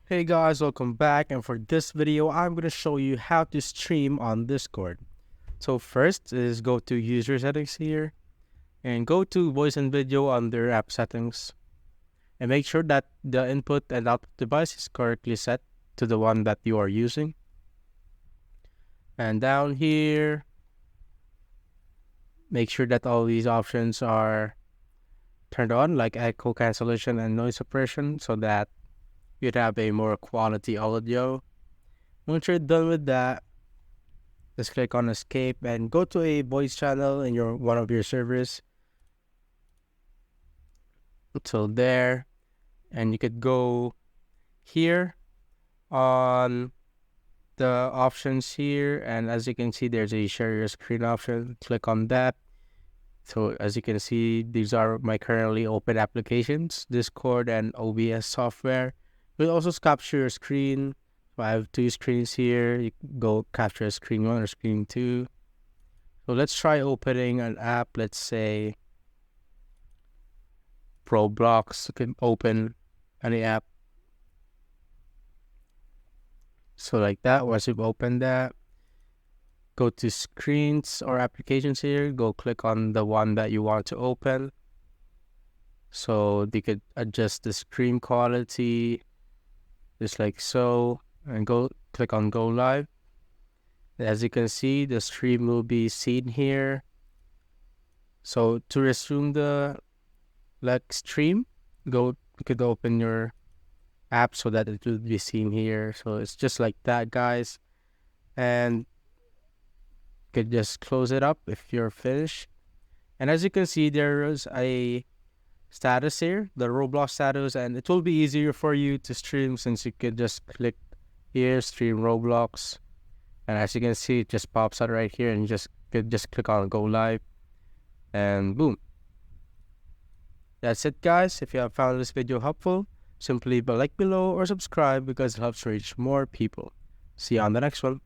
Hey guys, welcome back, and for this video I'm going to show you how to stream on Discord. So first is go to user settings here and go to voice and video under app settings and make sure that the input and output device is correctly set to the one that you are using. And down here, make sure that all these options are turned on, like echo cancellation and noise suppression, so that you'd have a more quality audio. Once you're done with that, just click on escape and go to a voice channel in one of your servers. Until there, and you could go here on the options here, and as you can see, there's a share your screen option. Click on that. So as you can see, these are my currently open applications, Discord and OBS Software. You will also capture your screen. So I have two screens here. You can go capture screen 1 or screen 2. So let's try opening an app. Let's say Roblox. You can open any app. So like that. Once you've opened that, go to screens or applications here. Go click on the one that you want to open. So you could adjust the screen quality just like so, and go click on go live. As you can see, the stream will be seen here. So to resume the stream, you could open your app so that it will be seen here. So it's just like that, guys, and you could just close it up if you're finished. And as you can see, there is a status here, the Roblox status, and it will be easier for you to stream since you could just click here, stream Roblox, and as you can see, it just pops out right here, and you could just click on go live, and boom. That's it, guys. If you have found this video helpful, simply leave a like below or subscribe because it helps reach more people. See you on the next one.